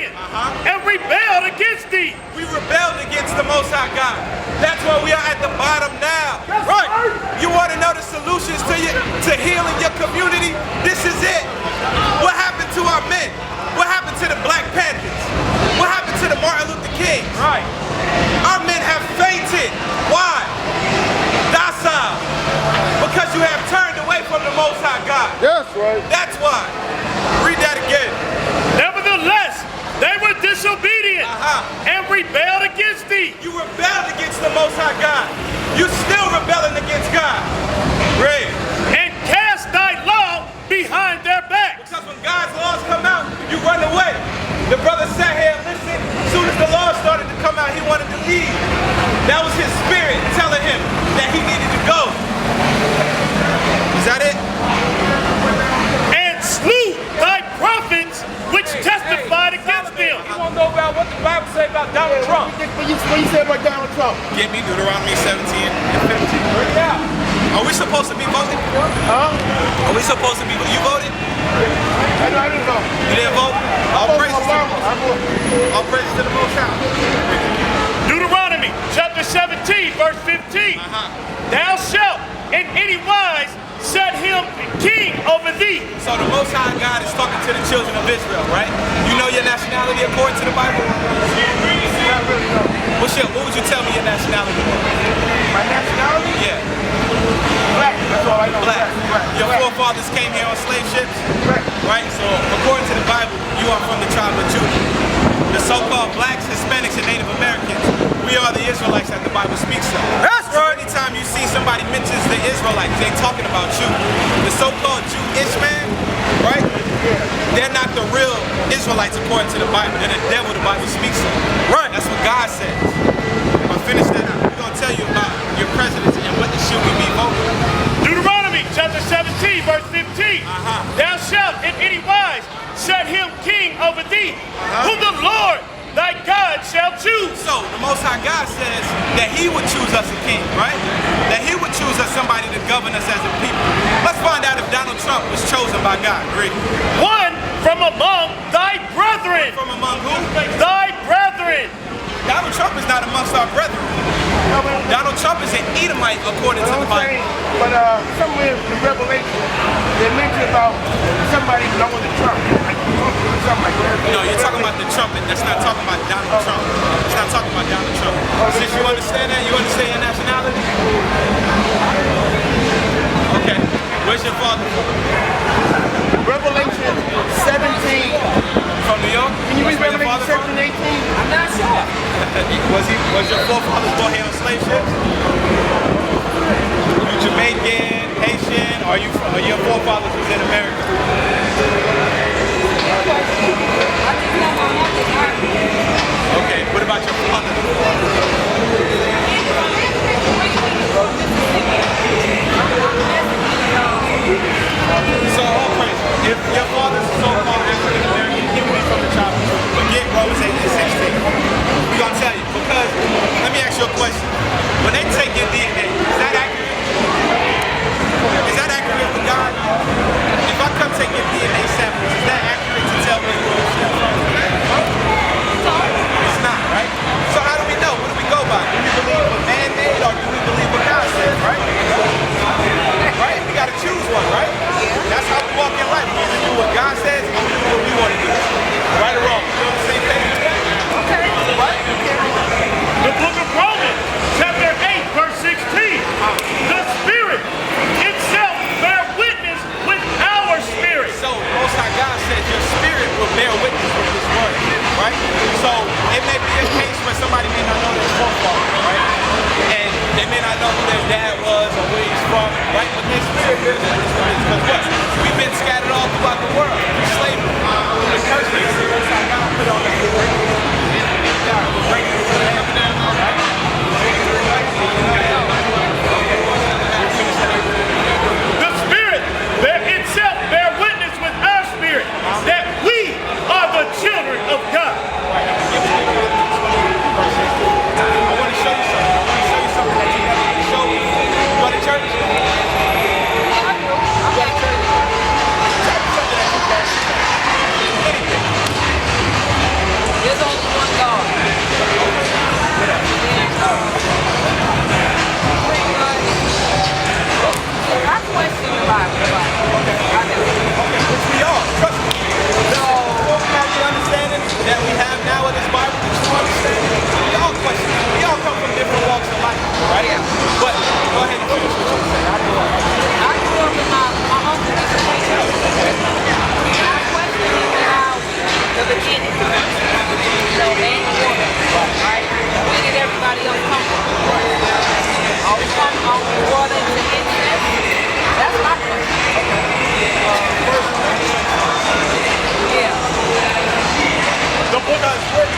disobedient and rebelled against thee. We rebelled against the Most High God. That's why we are at the bottom now. Right. You want to know the solutions to healing your community? This is it. What happened to our men? What happened to the Black Panthers? What happened to the Martin Luther Kings? Right. Our men have fainted. Why? Docile. Because you have turned away from the Most High God. That's right. That's why. Read that again. Nevertheless, they were disobedient and rebelled against thee. You rebelled against the Most High God. You still rebelling against God. Read. And cast thy law behind their backs. Because when God's laws come out, you run away. The brother sat here and listened. As soon as the law started to come out, he wanted to leave. That was his spirit telling him that he needed to go. Is that it? And slew thy prophets which testified against them. You want to know about what the Bible say about Donald Trump? What you say about Donald Trump? Give me Deuteronomy 17 and 15. Bring it out. Are we supposed to be voting? Huh? Are we supposed to be voting? You voted? I didn't vote. You didn't vote? All praises to the Most High. Deuteronomy chapter 17 verse 15. Thou shalt in any wise set him king over thee. So the Most High God is talking to the children of Israel, right? You know your nationality according to the Bible? What would you tell me your nationality was? My nationality? Yeah. Black. That's all I know. Black. Your forefathers came here on slave ships? Right? So according to the Bible, you are from the tribe of Judah. The so-called blacks, Hispanics, and Native Americans, we are the Israelites that the Bible speaks of. That's right. So anytime you see somebody mentions the Israelites, they're talking about you. The so-called Jewish man, right? They're not the real Israelites according to the Bible. They're the devil the Bible speaks of. Right. That's what God says. If I finish that out, we're going to tell you about your presidents and what should we be voting. Deuteronomy chapter 17 verse 15. Thou shalt in any wise set him king over thee, whom the Lord thy God shall choose. So the Most High God says that he would choose us a king, right? That he would choose us somebody to govern us as a people. Let's find out if Donald Trump was chosen by God. Read. One from among thy brethren. From among who? Thy brethren. Donald Trump is not amongst our brethren. Donald Trump is an Edomite according to the Bible. But somewhere in Revelation, they mention about somebody belonging to Trump. Something like that. No, you're talking about the trumpet. That's not talking about Donald Trump. It's not talking about Donald Trump. Since you understand that, you understand your nationality? Okay. Where's your father from? Revelation 17. From New York? Can you read Revelation 17 and 18? I'm not sure. Was your forefathers born here on slave ships? You Jamaican, Haitian, or your forefathers was in America? Okay, what about your father? So, all praise. If your father's so-called African American, he would be from the tribe of Judah. Forget Romans 8 and 16. We're going to tell you, because, let me ask you a question. When they take your DNA, is that accurate? Is that accurate for God? If I come take your DNA samples, is that accurate to tell me who it's from? It's not, right? So how do we know? What do we Which we are. Trust me. So, have the understanding that we have now in this Bible, the true understanding, we all question it. We all come from different walks of life, right? Yeah. But go ahead and finish what you're saying. I grew up with my uncle used to preach it. I questioned him about the beginning. So man and woman, right? When did everybody else come from? Are we come on water to incest? That's my question. Yeah. The book of what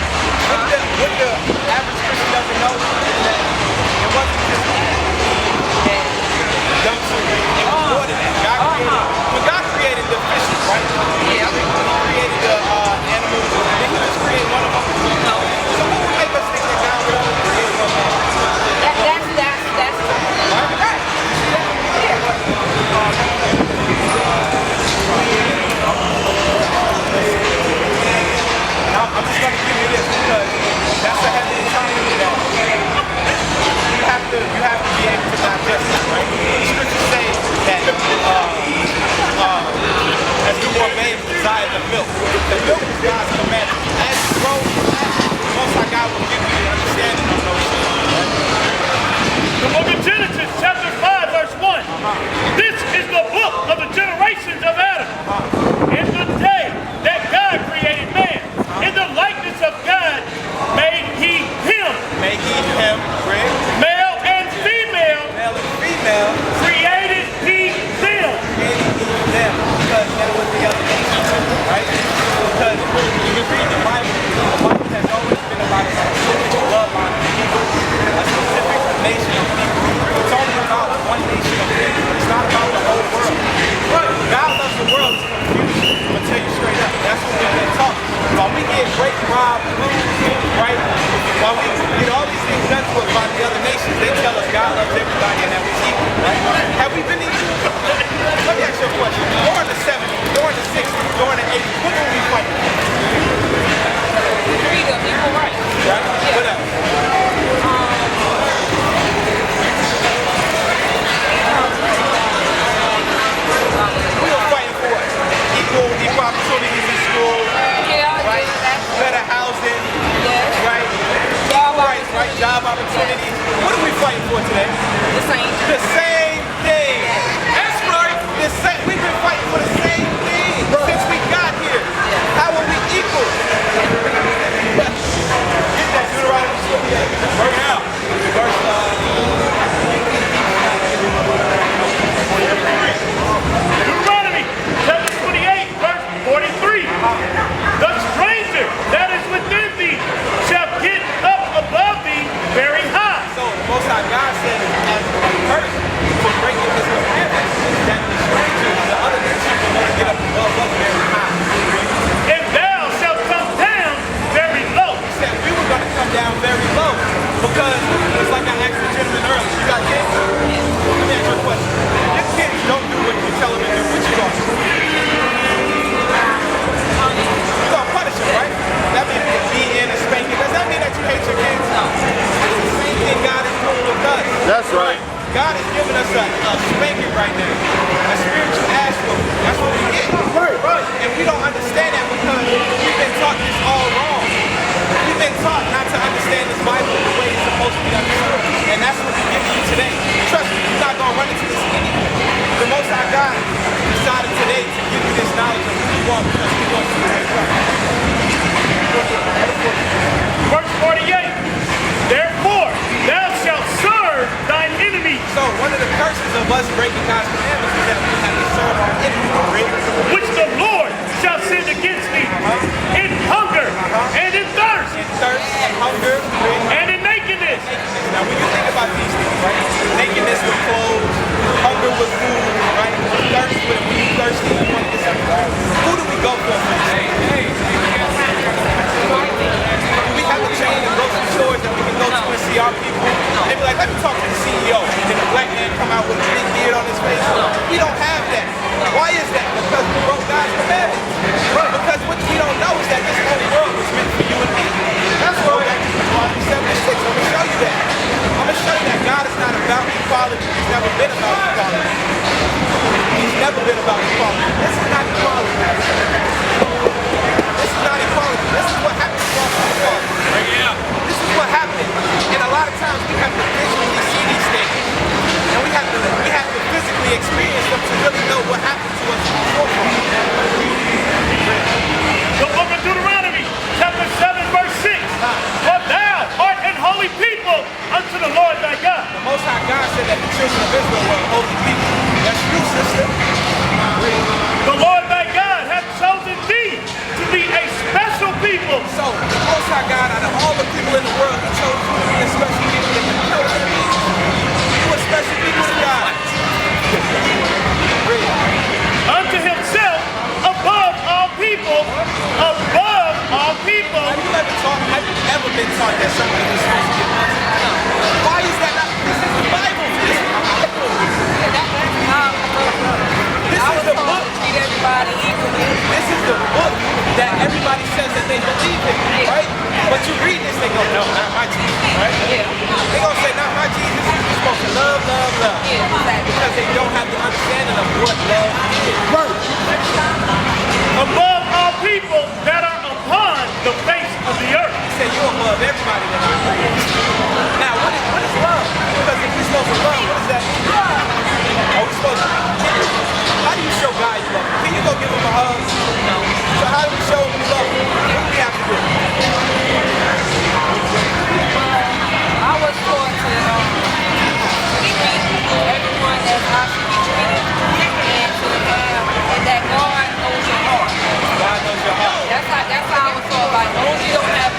the average Christian doesn't know is that it wasn't just young children. It was more than that. When God created the fishes, right? Yeah. He created the animals. Then he just created one of them. No. So what would make us think that God would only create one of them? That's right. Now, I'm just going to give you this because that's a heavy topic that you have to be able to digest it, right? The scriptures say that as newborn babes desire the milk. The milk is God's commandment. As you grow, most High God will give you the understanding of those things. The book of Genesis, chapter 5, verse 1. This is the book of the generations of Adam. In the day that God created man, in the likeness of God made he him. Made he him, right? Male and female. Male and female. Created he them. Created he them. Because that was the other nation, right? Because when you read the Bible has always been about a specific bloodline of people, a specific nation of people. It's only about one nation of people. It's not about the whole world. God loves the world. I'm going to tell you straight up. That's what we've been taught. While we get rape, rob, lose, right? While we get all these things done to us by the other nations, they tell us God loves everybody and that we're equal, right? Have we been equal? Let me ask you a question. During the 70s, during the 60s, during the 80s, what were we fighting for? Freedom, equal rights. Right? Yeah. What else? We were fighting for what? Equal opportunities in school, Yeah, right? that's Better housing, yes. right? Job Rights, right? Job opportunities. What are we fighting for today? The same. The same thing. That's right. We've been fighting for the same thing since we got here. How are we equal? Get that Deuteronomy 28. Verse out. Verse Deuteronomy, chapter 28, verse 43. The stranger that is within thee shall get up above thee very high. So the Most High God said, as a person for breaking His commandments, that the stranger, the other nation, will not get up above us very high. And thou shalt come down very low. He said we were going to come down very low because it's like I asked the gentleman earlier. You got kids? Let me ask you a question. Your kids don't do what you tell them to do. What you going to do? You're going to punish them, right? That means beating and spanking. Does that mean that you hate your kids? No. It's the same thing God is doing with us. That's right. God is giving us a spanking right now. A spiritual ass whooping. That's what we get. Right. And we don't understand that because we've been taught this all wrong. We've been taught not to understand this Bible the way it's supposed to be understood. And that's what we're giving you today. Trust me, you're not going to run into this anymore. The Most High God decided today to give you this knowledge of who you are because He wants you to wake up. Verse 48. Therefore, thou shalt serve thine enemies, So one of the curses of us breaking God's commandments is that we have to serve our enemies. which the Lord shall send against thee, in hunger and in thirst In thirst and hunger, and in nakedness. Now, when you think about these things, right? Nakedness with clothes, hunger with food, right? Thirst with when you thirsty, you want to get something. Who do we go for these things? Do we have a chain of grocery stores that we can go to and see our people? They be like, let me talk to the CEO. And then the black man come out with a big beard on his face. We don't have that. Why is that? Because we broke God's commandments. Because what we don't know is that this whole world was meant for you and me. That's why we're back to Deuteronomy 76. I'm going to show you that. I'm going to show you that God is not about equality. He's never been about equality. He's experience them to really know what happened to us before. The book of Deuteronomy, chapter 7, verse 6. For thou art an holy people unto the Lord thy God. The Most High God said that the children of Israel were holy people. That's true, sister. The Lord thy God hath chosen thee to be a special people. So, the Most High God, out of all the people in the world, He chose you to be a special people. That you know what that means. You a special people to God. Unto himself above all people, above all people. Have you ever been taught that somebody was supposed to get money? Why is that not? This is the Bible. This is the Bible. This is the book. Treat everybody equally. This is the book that everybody says that they believe in, right? But you read this, they go, no, not my Jesus, right? Yeah. They gonna say, not my Jesus. You're supposed to love, love, love. Yeah, exactly. Because they don't have the understanding of what love is. Right. Above all people that are upon the face of the earth. He said you're above everybody that I know. Now, what is love? Because if we're supposed to love, what does that mean? Are we supposed to? How do you show God you love him? Can you go give him a hug? No. So how do we show him we love him? What do we have to do? I was taught to treat everyone as I should be treated, and to have, and that God knows your heart. God knows your heart. That's how I was taught. Like, you don't have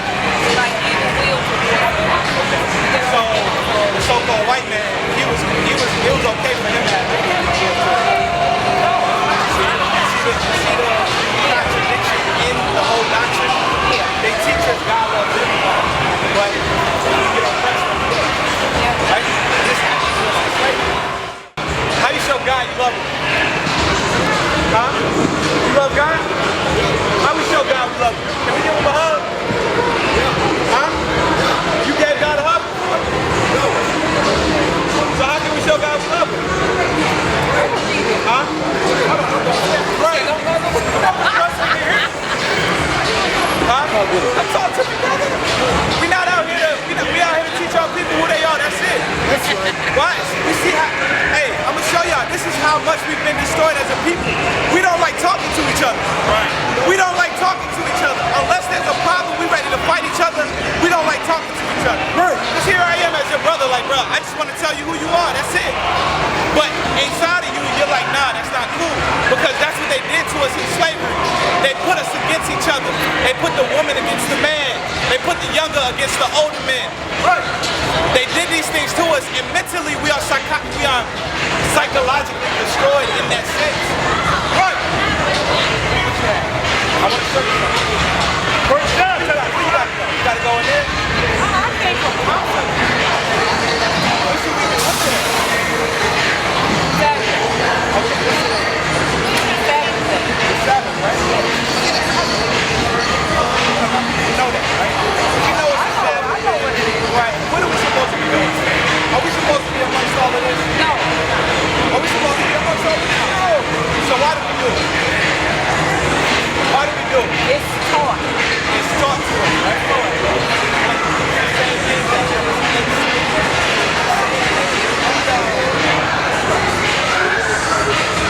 like evil will to do it. So the so-called white man, it was okay for him to have it. See the contradiction in the whole doctrine? Yeah. They teach us God loves everybody, but you get oppressed when you do it. Right? This happens to us in slavery. How you show God you love him? Huh? You love God? How we show God we love him? Can we give him a hug? Huh? You gave God a hug? No. So how can we show God we love him? Huh? Right. Huh? I'm talking to you, brother. We not out here to teach our people who they are. That's it. That's right. Why? We see how. Hey, I'm gonna show y'all. This is how much we've been destroyed as a people. We don't like talking to each other. Right. We don't like talking to each other. Unless there's a problem, we ready to fight each other. We don't like talking to each other. Right. Because here I am as your brother, like, bro, I just want to tell you who you are. That's it. But inside of you, you're like, nah, that's not cool. Because that's what they did to us in slavery. They put us against each other. They put the woman against the man. They put the younger against the older man. Right. They did these things to us, and mentally we are psychologically destroyed in that sense. Right. I want to show you something. First down, You gotta go in there. I came from comfort. What should we be looking at? Saturday. The Sabbath, right? You know that, right? You know it's the Sabbath. I know what it is. Right. What are we supposed to be doing? Are we supposed to be amongst all of this? No. Are we supposed to be amongst all of this? No. So why do we do it? Why do we do it? It's taught. It's taught to us, right? Like, the same thing that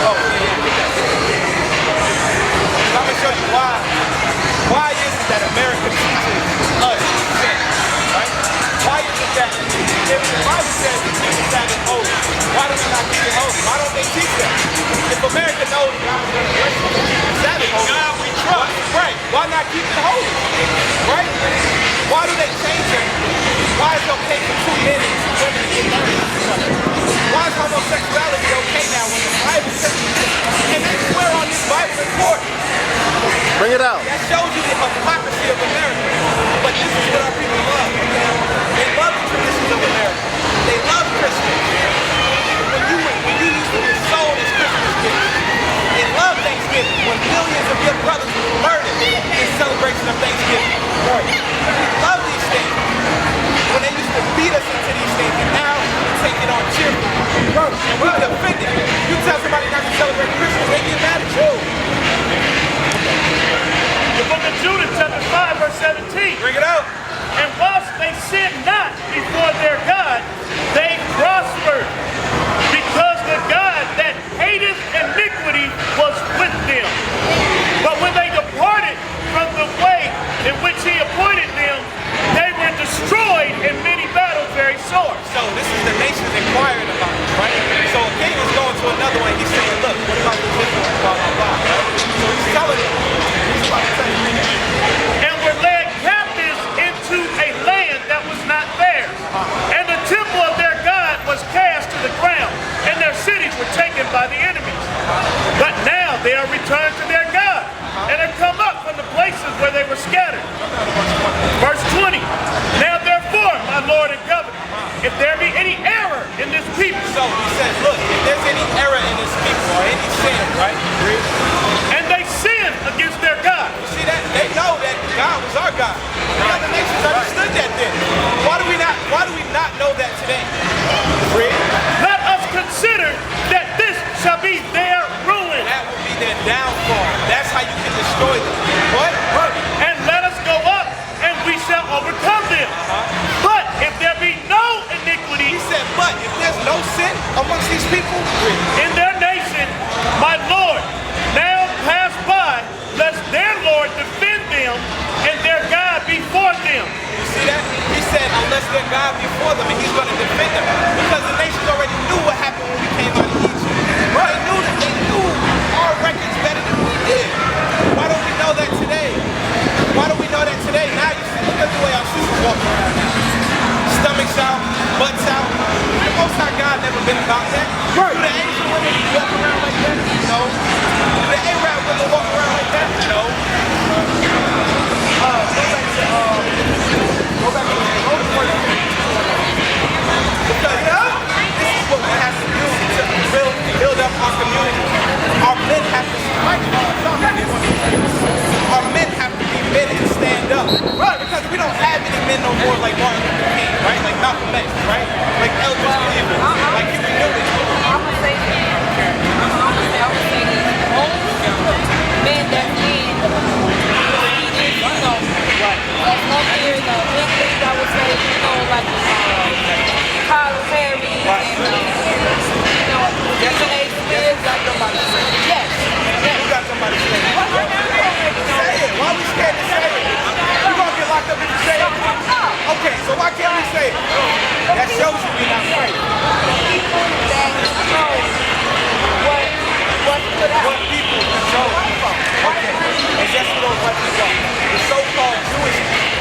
oh, yeah. I'm going to show you why. Why is it that America teaches us sin, right? Why is it that if the Bible says we keep the Sabbath holy, why do we not keep it holy? Why don't they teach that? If America knows God is going to bless us to keep the Sabbath holy, God we trust. Right. Why not keep it holy? Right? Why do they change it? Why is it okay for 2 men and 2 women to get married to each other? Why is homosexuality okay now when the Bible says it? And they swear on this Bible in court. Bring it out. That shows you the hypocrisy of America. But this is what our people love. They love the traditions of America. They love Christmas. When you used to be sold as Christmas gifts. They love Thanksgiving when millions of your brothers were murdered in celebration of Thanksgiving. Right. We love these things. When they used to beat us into these things, and now we take it on cheerfully. Right. And we get offended. You tell somebody not to celebrate Christmas, they get mad at you. the book of Judith, chapter 5, verse 17. Bring it out. And whilst they sinned not before their God, they prospered, because the God that be their downfall. That's how you can destroy them. What? And let us go up, and we shall overcome them. But if there be no iniquity He said, but if there's no sin amongst these people, in their nation, my Lord, now pass by, lest their Lord defend them, and their God before them. you see that? He said, unless their God before them, and he's going to defend them. Because the nations already knew what happened when we came out of Egypt. They knew that. They knew our records better than we did. Why don't we know that today? Why don't we know that today? Now you see, look at the way our sisters walk around now. Stomachs out, butts out. The Most High God never been about that. Do the Asian women walk around like that? No. Do the Arab women walk around like that? No. Go back to the old person. Because this is what we have to do to build up our community. Our men have to Our men have to be men and stand up. Right, because we don't have any men no more like Martin Luther King, right? Like Malcolm X, right? Like Eldridge Cleaver. Like you can do this. I'm gonna say this. I'm gonna say this. Only men that win, you know, up here in the big league, I would say, you know, like Kyle Perry and you know, Jackson Smith. Yes. You got somebody to say it. Say it. Why are we scared to say it? You're gonna get locked up if you say it. Okay, so why can't we say it? That shows you we're not afraid. People that know what put out. What people show. Okay, and guess who those weapons are? The so-called Jewish people.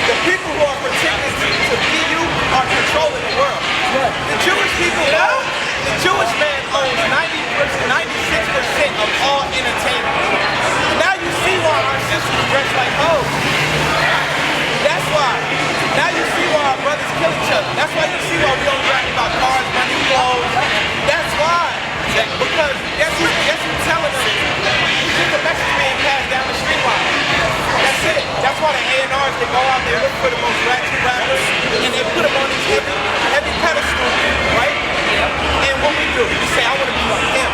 The people who are pretending to be you are controlling the world. The Jewish people know. The Jewish man owns 96% of all entertainment. Now you see why our sisters dress like hoes. That's why. Now you see why our brothers kill each other. That's why you see why we don't rap about cars, money, clothes. That's why. Because guess who's telling them? It's just a message being passed down the street line. That's it. That's why the A&Rs, they go out, they look for the most ratchet rappers, and they put them on these heavy pedestals, right? And what we do, we say, I want to be like him.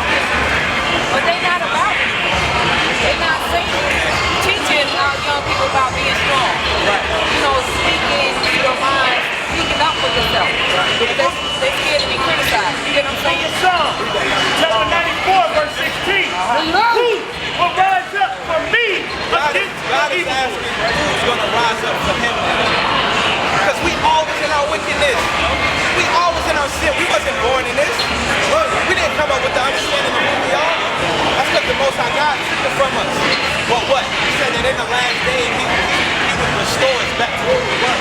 But they're not about it. They're not teaching our young people about being strong. Right. You know, speaking your mind, speaking up for yourself. Because they're scared to be criticized. You get what I'm saying? Psalm chapter 94, verse 16. Who will rise up for me against God the is evil? asking who's going to rise up for him. Because we all was in our wickedness. We all was in our sin. We wasn't born in this. We didn't come up with the understanding of who we are. That's because the Most High God took it from us. But what? He said that in the last day, he would restore us back to who we were.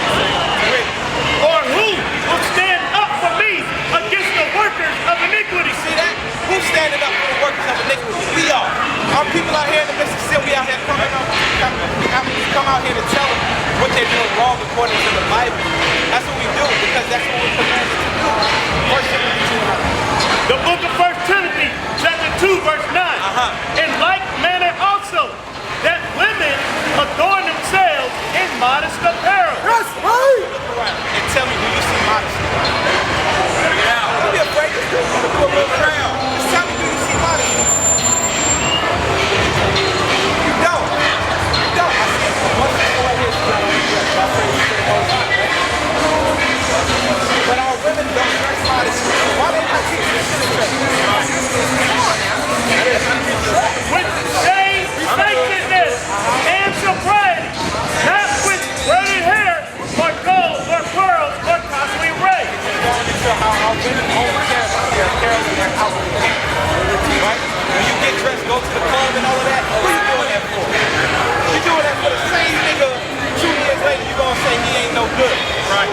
Or who will stand up for me against the workers of iniquity? See that? Who's standing up for the workers of iniquity? We are. Our people out here in the midst of sin, we out here come out here to tell them what they're doing wrong according to the Bible. That's what we do, because that's what we're commanded to do. First Timothy 2. The book of 1 Timothy, chapter 2, verse 9. In like manner also, that women adorn themselves in modest apparel. That's right. Look around and tell me, do you see modesty? Don't be afraid to do a little crowd. Just tell me, do you see modesty? You don't. You don't. I see it. One thing right here, she's not on the dress. I say it's the most high, right? But our women don't dress modesty. Why they not teaching this in the church? With shame, nakedness, and sobriety, not with braided hair, or gold, or pearls, or costly rays. Going into how our women only care about their apparel and their outward appearance. Right? When you get dressed, go to the club and all of that, what are you doing that for? You're doing that for the same nigga 2 years later, you're going to say he ain't no good. Right.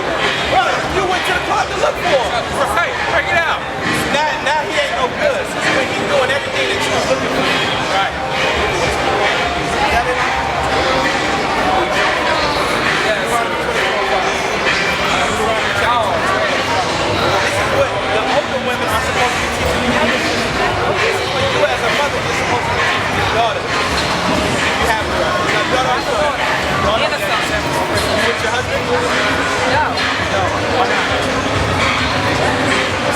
Brother, you went to the club to look for him. Right. Check it out. Now he ain't no good. When he's doing everything that you was looking for. Right. This is what the older women are supposed to be teaching the younger women. This is what you as a mother is supposed to be teaching your daughter. You have a daughter or son? With your husband? No. No. Why not?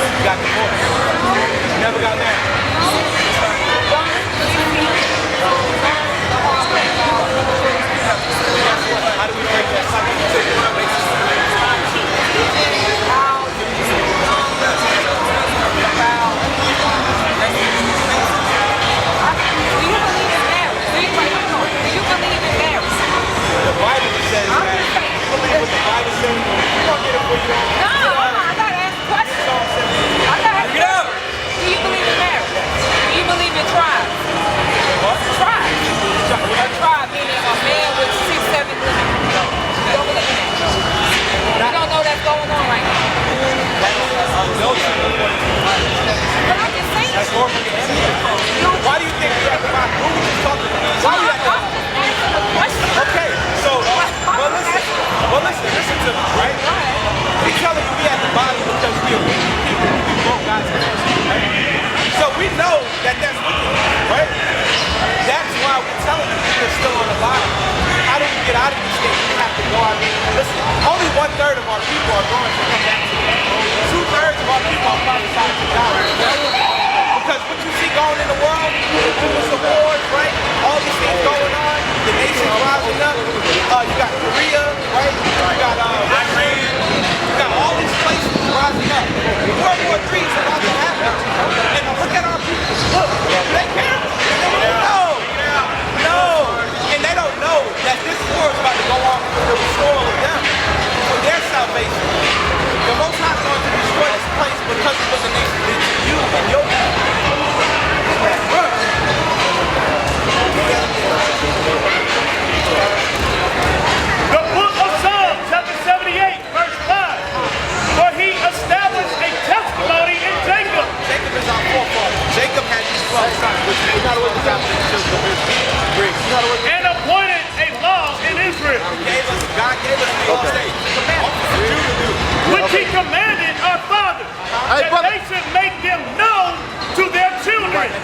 You got divorced. You never got married.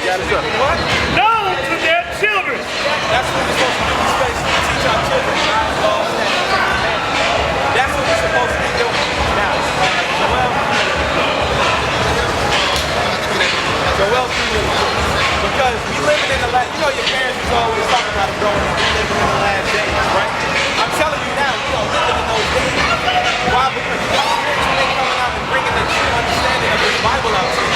What? known to their children. That's what we're supposed to do. We're supposed to teach our children God's laws, statutes, and commandments. That's what we're supposed to be doing. Now, Joel, because we living in the last, you know your parents was always talking about it growing up. We living in the last days, right? I'm telling you now, we are living in those days. Why? Because you got spiritual they coming out and bringing the true understanding of this Bible out to you.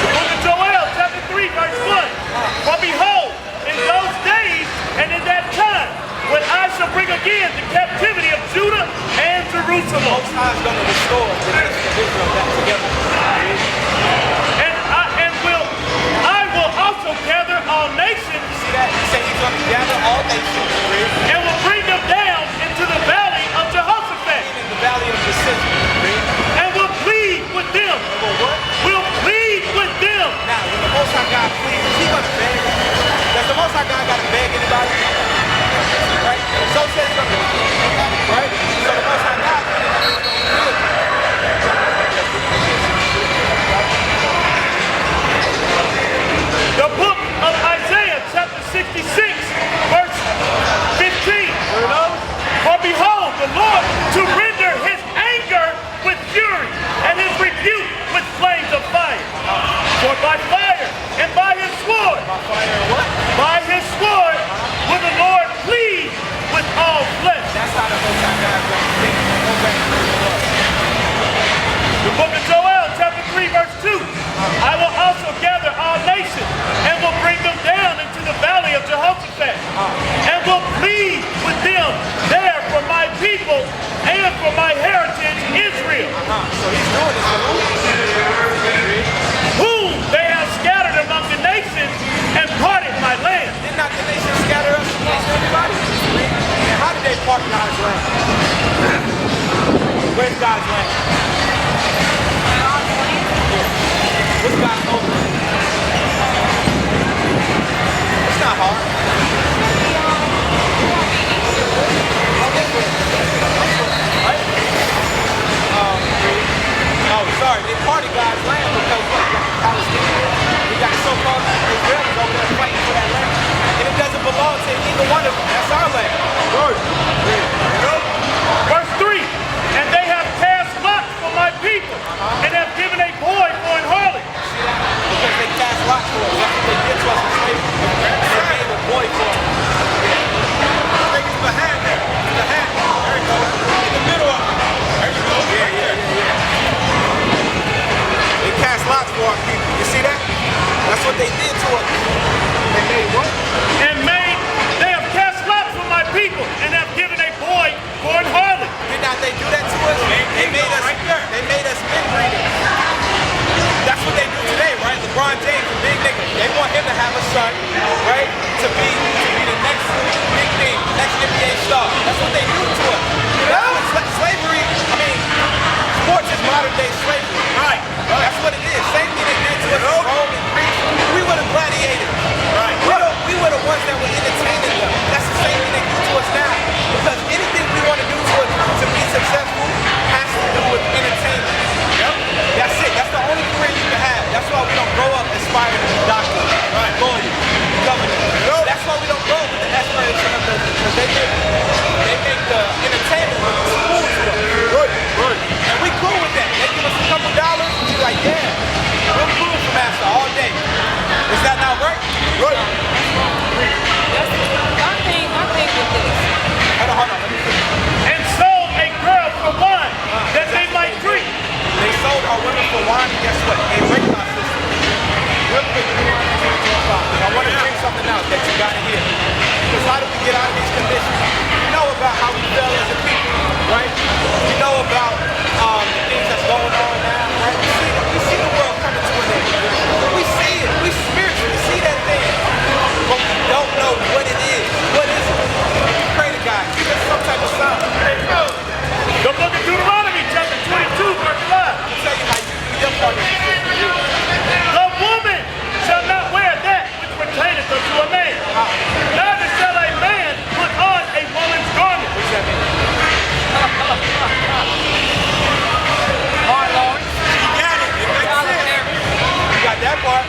The book of Joel, chapter 3, verse 1. For behold, in those days and in that time, when I shall bring again the captivity of Judah and Jerusalem. Most High is going to restore the nation of Israel back together. And I will also gather all nations. See that? He said he's going to gather all nations. And will bring them down into the valley of Jehoshaphat. In the valley of decision. And will plead with them. What? Will plead with them. Now, when the Most High God pleads, is he going to beg? Does the Most High God got to beg anybody? Right? So says something. Right? So the Most High God The book of Isaiah, chapter 66, verse 15. For behold, the Lord to render his anger with fury and his rebuke with flames of fire. For by fire and by his sword, by his sword will the Lord plead with all flesh. That's how the Most High God is going to think. The book of Joel, chapter 3, verse 2. I will also gather all nations and will bring them down into the valley of Jehoshaphat and will plead with them there for my people and for my heritage Israel, So he's doing this for whom they have scattered among the nations and parted my land. Did not the nation scatter us amongst everybody? And how did they part God's land? Where's God's land? What's God's home? It's not hard. Right? Oh, sorry. They parted God's land because what? We got the Palestinians. We got so-called Israelis over there fighting for that land. And it doesn't belong to either one of them. That's our land. Verse 3. And they have cast lots for my people and have given a boy for an harlot. Because they cast lots for us. That's what they did to us in slavery. They gave a boy for us. I think it's behind there. It's behind there. There you go. In the middle of it. There you go. Yeah. They cast lots for our people. You see that? That's what they did to us. They made what? They have cast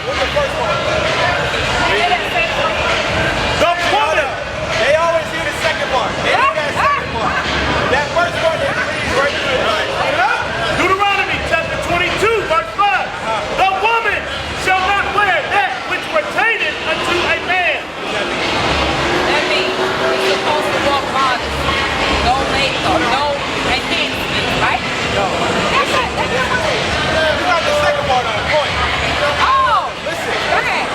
What's the first one? The woman. They always hear the second part. They hear that second part. That first part they read right there. Deuteronomy chapter 22, verse 5. The woman shall not wear that which pertaineth unto a man. That means you're supposed to walk modest. No makeup, no enhancement, right? No. That's not right. You got the second part on point. Oh! Listen. Go ahead.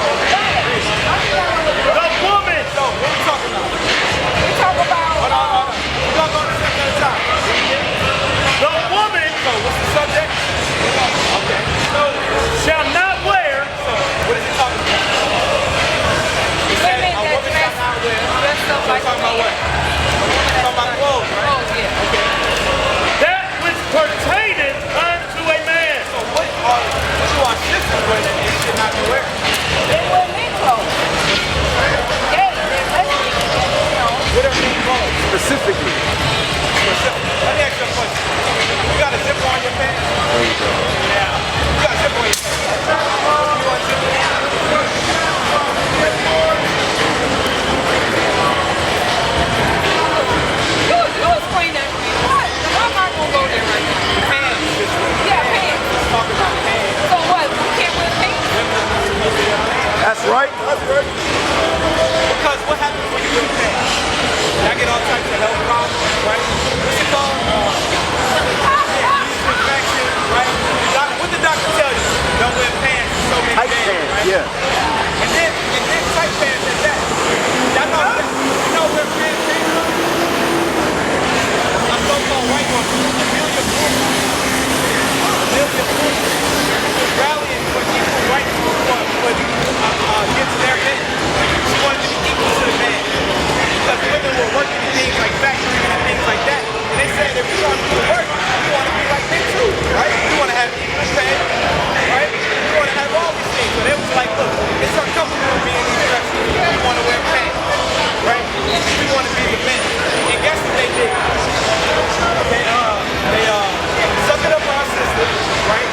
The woman. So, what we talking about? We talk about... Hold on. We're going to go to the second at a time. The woman So, what's the subject? Okay. So, shall not wear. what is he talking about? He said, women a that woman shall not wear. dress up So, like talking about what? Talking about clothes, right? Oh, yeah. Okay. That which pertaineth unto a man. So, what do our sisters wear that they should not be wearing? They wear men clothes. Yeah, they're lesbian, you know. What are men clothes? Specifically. Let me ask you a question. You got a zipper on your pants? There you go. Yeah. You got a zipper on your pants. You want zipper? You explain that to me. What? I'm not gonna go there right now. Pants. Yeah, pants. Let's talk about pants. So what? We can't wear pants? That's right. That's right. Because what happens when you wear pants? I get all types of health problems, right? What's it called? Infection, right? What the doctor tell you? Don't wear pants for so many Tight days, pants, right? yeah. And then tight pants at that. Y'all know that? You know where pants is? A so-called white woman, Amelia Boomer. Amelia Boomer was rallying for equal rights against their men. She wanted to be equal to the man. Because women were working in things like factories and things like that. And they said, if we want to do work, we want to be like men too, right? We want to have equal pay, right? We want to have all these things. So they was like, look, it's uncomfortable being these dresses. We want to wear pants, right? We want to be the men. And guess what they did? They suck it up for our sisters, right?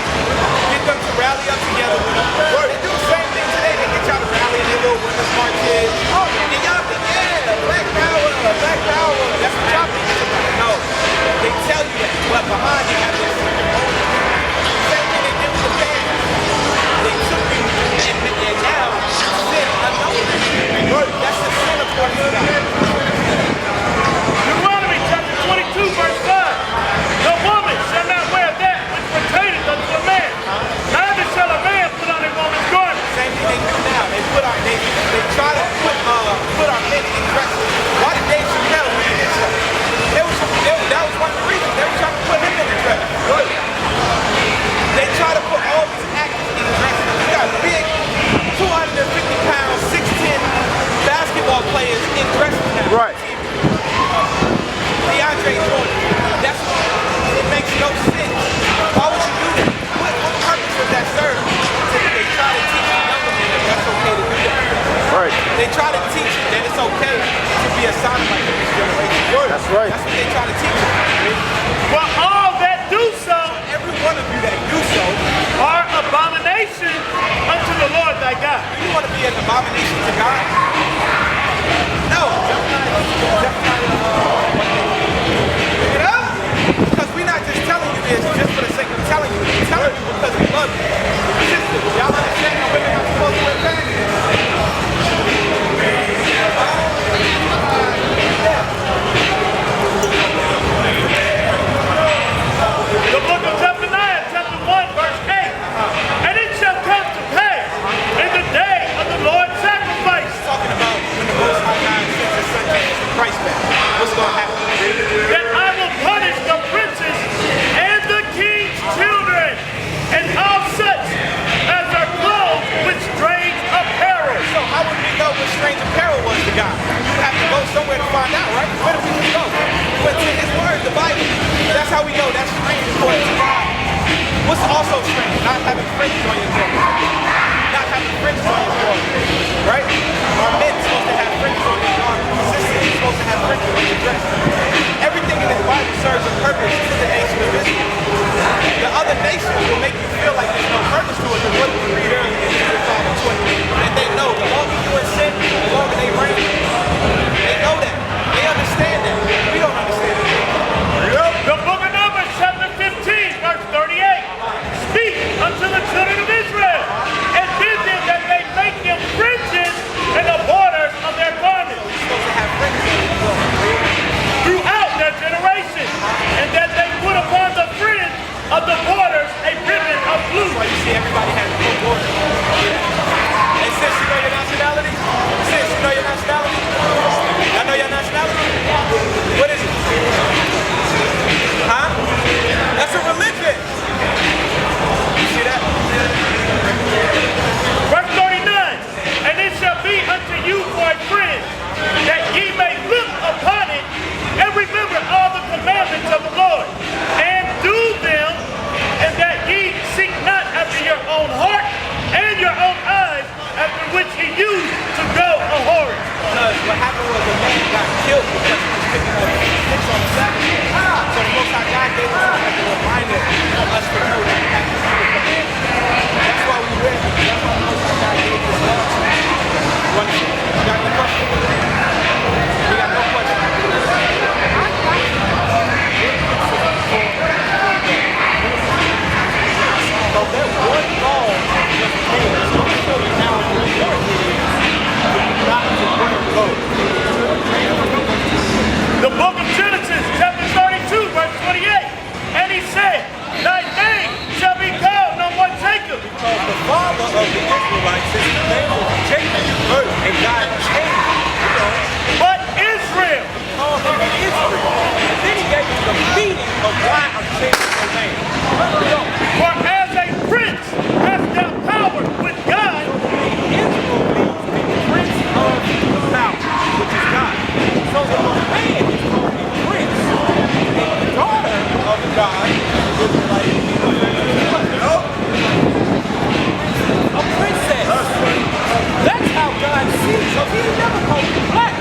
Get them to rally up together with them. They do the same thing today. They get y'all to rally in their little women's marches. And y'all think, yeah, black power, black power. That's what y'all think it's about. No, they tell you that. But behind you have this secret motive. Same thing they did with the pants. They took you and now sin unknown. That's the sin according to God. Deuteronomy chapter 22, verse 5. The woman shall not wear that which pertaineth unto a man. Neither shall a man put on a woman's garment. Same thing they do now. They try to put our men in dresses. Why did Dave Chappelle do this? That was one of the reasons. They were trying to put him in the dress. They try to put all these actors in dresses. You got big, 250-pound, 6'10" basketball players in dresses now. Right. DeAndre Jordan. It makes no sense. Why would you do that? What purpose does that serve? They try to teach younger men that that's okay to do that. Right. They try to teach you that it's okay to be a sodomite in this generation. That's right. That's what they try to teach you. For all that do so Every one of you that do so, are abomination unto the Lord thy God. you want to be an abomination to God? No. You know? Because we're not just telling you this just for the sake of telling you. We're telling you because we love you. Y'all understand how women are supposed to wear pants? The book of Zephaniah, chapter 1, verse 8. And it shall come to pass in the day of the Lord's sacrifice. Talking about when the Most High God sends His Son Jesus Christ back. What's going to happen? That I will punish the princes and the king's children and all such as are clothed with strange apparel. So how would we know what strange apparel was to God? You have to go somewhere to find out, right? Where do we go? But to His Word, the Bible. That's how we know that's strange according to God. What's also strange? Not having fringes on your clothes. Not having fringes on your clothes. Right? Our men supposed to have fringes on their garments. Sisters are supposed to have fringes on their dress. Everything in this Bible serves a purpose to the nation of Israel. The other nations will make you feel like there's no purpose to it, because what did we read earlier in Deuteronomy? guilt because he was picking up sticks on the Sabbath. So the Most High God gave us like a reminder for us to know that we have to keep the commandments. That's why we read it. That's why the Most High God gave us love to us. You got any questions? We got no questions. So that one law just made us show you how important it is not to break code. The book of Genesis, chapter 32, verse 28. And he said, thy name shall be called no more Jacob. Because the father of the Israelites, his name was Jacob, and God changed it, But Israel. He called him Israel. And then he gave him the meaning of why I'm changing the name. For as a prince hast thou power with God. Israel means the prince of the power, which is God. So if a man is called a prince, a daughter of God, a princess. That's how God sees. So he never called you black.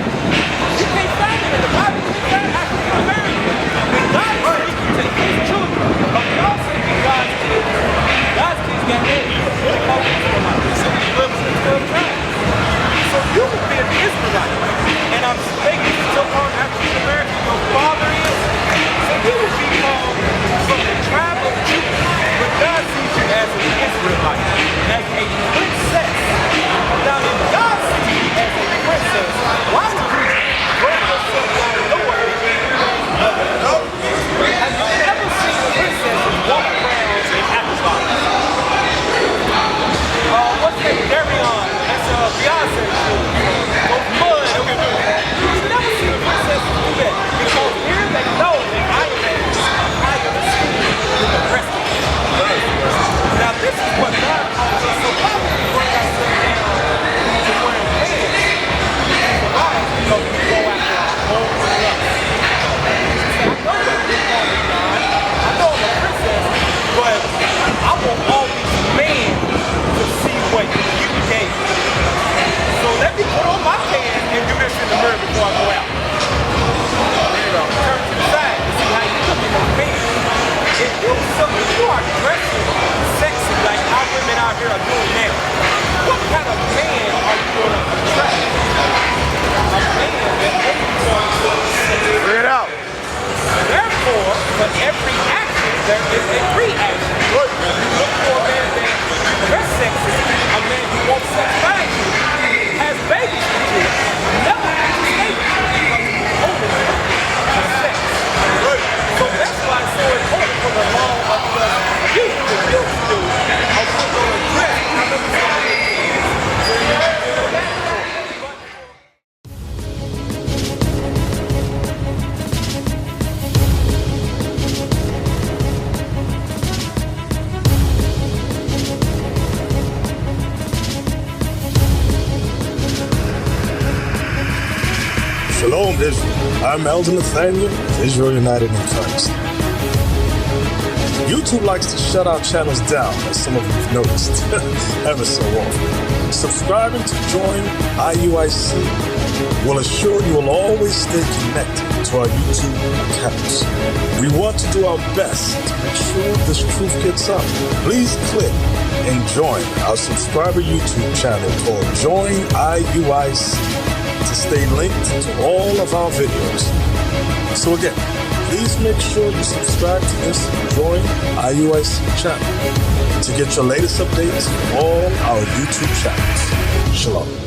You can't find it in the Bible. You can't find African American. When God is speaking to his children, but we all say that God's kids got names. They call them Israelites. So you would be an Israelite. And I'm speaking to our African American, your father is. So you would be called from the tribe of Judah. But God sees you as an Israelite, as a princess. Now, if God sees you as a princess, why would you bring yourself down lower than you? Have you ever seen princesses walk around in Atlas? What's that? Darion. That's Beyonce. Go mud. You've never seen a princess do that. Because here they know that I am higher than the rest of them. Now this is what God calls us. So why would we bring ourselves down to wearing pants? Why? Because we go after our own lust. I know that you're calling me God. I know I'm a princess, but I want all these men to see what you gave me. So let me put on my pants and do this in the mirror before I go out. There you go. Turn to the side to see how you look in those pants. If you are dressing sexy like our women out here are doing now, what kind of man are you going to attract? A man that ain't going to Bring it out. Therefore, for every action, there is a reaction. You look for a man that dress sexy, a man who wants sex by you, has babies with you, never has a baby because he's open to sex. So that's why it's so important for the law of the youth to do. I'll put on a dress. I never saw it. Shalom, Israel. I'm Elder Nathaniel of Israel United in Christ. YouTube likes to shut our channels down, as some of you have noticed, ever so often. Subscribing to join IUIC will assure you will always stay connected to our YouTube accounts. We want to do our best to make sure this truth gets out. Please click and join our subscriber YouTube channel called Join IUIC to stay linked to all of our videos. So again, please make sure you subscribe to this Join IUIC channel to get your latest updates from all our YouTube channels. Shalom.